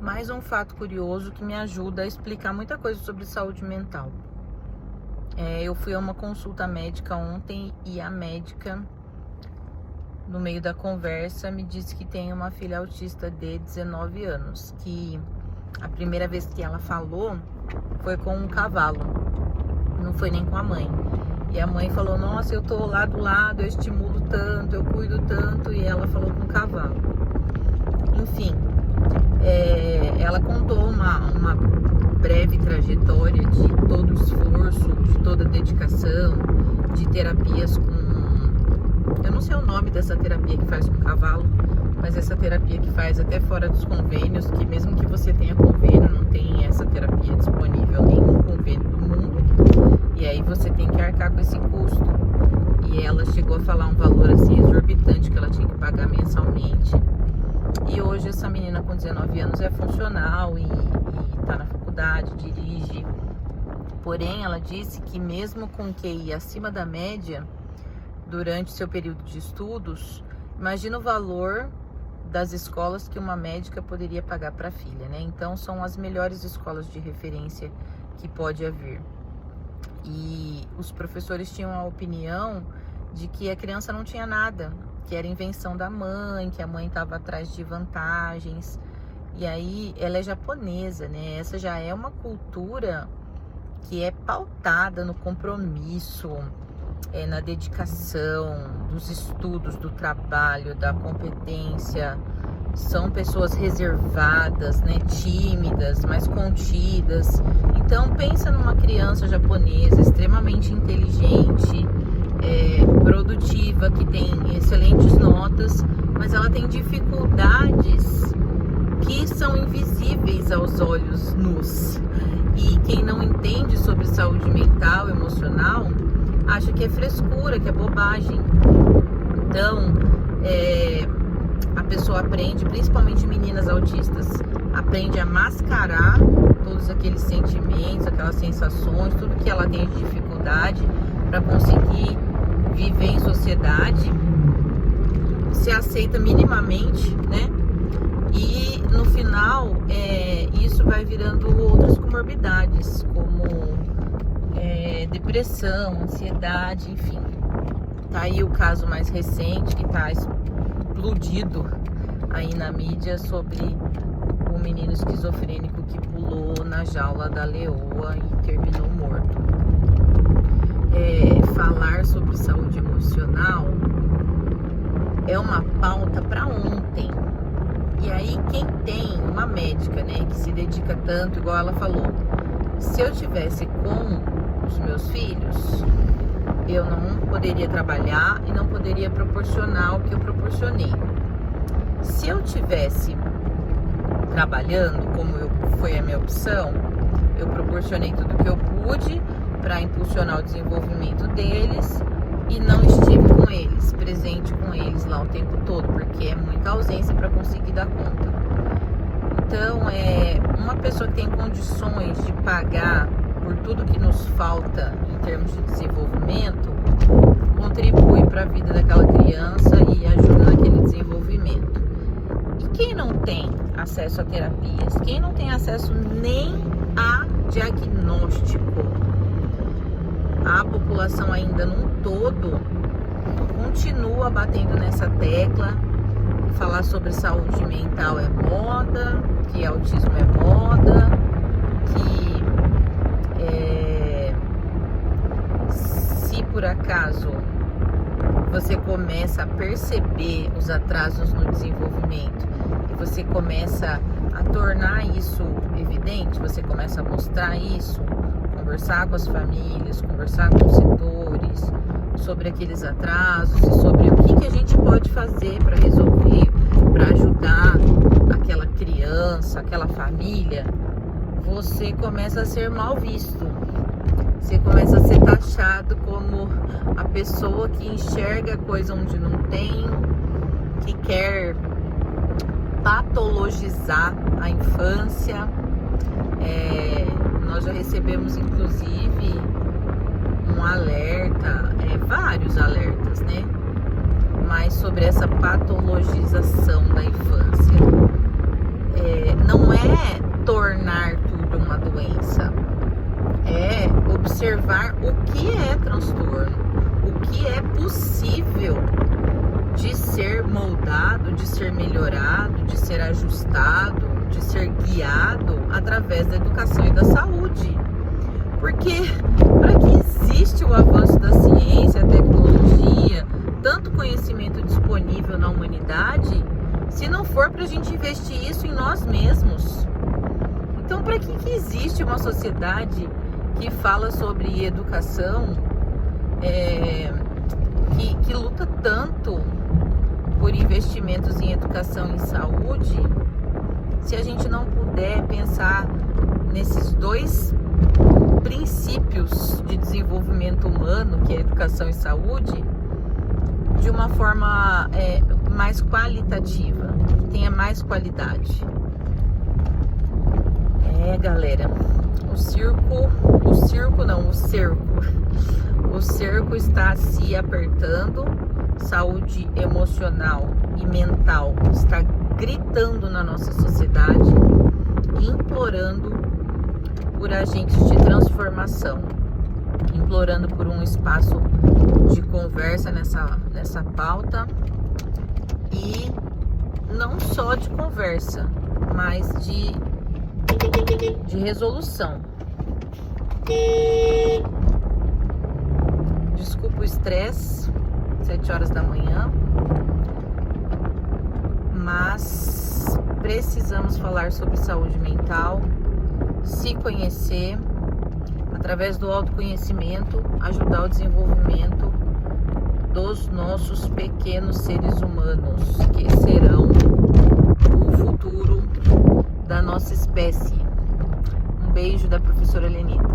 mais um fato curioso que me ajuda a explicar muita coisa sobre saúde mental. Eu fui a uma consulta médica ontem e a médica, no meio da conversa, me disse que tem uma filha autista de 19 anos, que a primeira vez que ela falou foi com um cavalo, não foi nem com a mãe. E a mãe falou: nossa, eu tô lá do lado, eu estimulo tanto, eu cuido tanto, e ela falou com um cavalo. Enfim, ela contou uma breve trajetória de todo o esforço, de toda a dedicação, de terapias com... Eu não sei o nome dessa terapia que faz com cavalo, mas essa terapia que faz até fora dos convênios, que mesmo que você tenha convênio, não tem essa terapia disponível em nenhum convênio do mundo, e aí você tem que arcar com esse custo. E ela chegou a falar um valor assim exorbitante que ela tinha que pagar mensalmente. E hoje essa menina com 19 anos é funcional e tá na faculdade, dirige. Porém, ela disse que mesmo com QI acima da média, durante seu período de estudos, imagina o valor das escolas que uma médica poderia pagar para a filha, né? Então, são as melhores escolas de referência que pode haver. E os professores tinham a opinião de que a criança não tinha nada, que era invenção da mãe, que a mãe estava atrás de vantagens. E aí, ela é japonesa, né? Essa já é uma cultura que é pautada no compromisso, na dedicação, dos estudos, do trabalho, da competência. São pessoas reservadas, né? Tímidas, mais contidas. Então, pensa numa criança japonesa extremamente inteligente, produtiva, que tem excelentes notas, mas ela tem dificuldades que são invisíveis aos olhos nus. E quem não entende sobre saúde mental, emocional, acha que é frescura, que é bobagem. Então, a pessoa aprende, principalmente meninas autistas, aprende a mascarar todos aqueles sentimentos, aquelas sensações, tudo que ela tem de dificuldade para conseguir viver em sociedade, se aceita minimamente, né? E no final, isso vai virando outras comorbidades, como depressão, ansiedade, enfim. Tá aí o caso mais recente que tá explodido aí na mídia sobre o menino esquizofrênico que pulou na jaula da leoa e terminou morto. Falar sobre saúde emocional é uma pauta para ontem. E aí quem tem uma médica, né, que se dedica tanto, igual ela falou, se eu tivesse com os meus filhos, eu não poderia trabalhar e não poderia proporcionar o que eu proporcionei. Se eu tivesse trabalhando, como foi a minha opção, eu proporcionei tudo que eu pude para impulsionar o desenvolvimento deles e não estive com eles, presente com eles lá o tempo todo, porque é muita ausência para conseguir dar conta. Então, uma pessoa que tem condições de pagar por tudo que nos falta em termos de desenvolvimento, contribui para a vida daquela criança e ajuda naquele desenvolvimento. E quem não tem acesso a terapias, quem não tem acesso nem a diagnóstico, a população ainda num todo continua batendo nessa tecla. Falar sobre saúde mental é moda, que autismo é moda, que se por acaso você começa a perceber os atrasos no desenvolvimento e você começa a tornar isso evidente, você começa a mostrar isso, conversar com as famílias, conversar com os setores sobre aqueles atrasos e sobre o que a gente pode fazer para resolver, para ajudar aquela criança, aquela família, você começa a ser mal visto. Você começa a ser taxado como a pessoa que enxerga coisa onde não tem, que quer patologizar a infância. Nós já recebemos, inclusive, um alerta, vários alertas, né? Mas sobre essa patologização da infância. Não é tornar tudo uma doença. É observar o que é transtorno, o que é possível de ser moldado, de ser melhorado, de ser ajustado, de ser guiado através da educação e da saúde. Porque para que existe o avanço da ciência, a tecnologia, tanto conhecimento disponível na humanidade, se não for para a gente investir isso em nós mesmos? Então, para que existe uma sociedade que fala sobre educação, que luta tanto por investimentos em educação e saúde, se a gente não puder pensar nesses dois princípios de desenvolvimento humano, que é educação e saúde, de uma forma mais qualitativa, que tenha mais qualidade. Galera, o cerco está se apertando, saúde emocional e mental está gritando na nossa sociedade, implorando por agentes de transformação, implorando por um espaço de conversa nessa pauta, e não só de conversa, mas de resolução. Desculpa o estresse, 7 horas da manhã, mas precisamos falar sobre saúde mental, se conhecer, através do autoconhecimento, ajudar o desenvolvimento dos nossos pequenos seres humanos, que serão o futuro da nossa espécie. Um beijo da professora Lenita.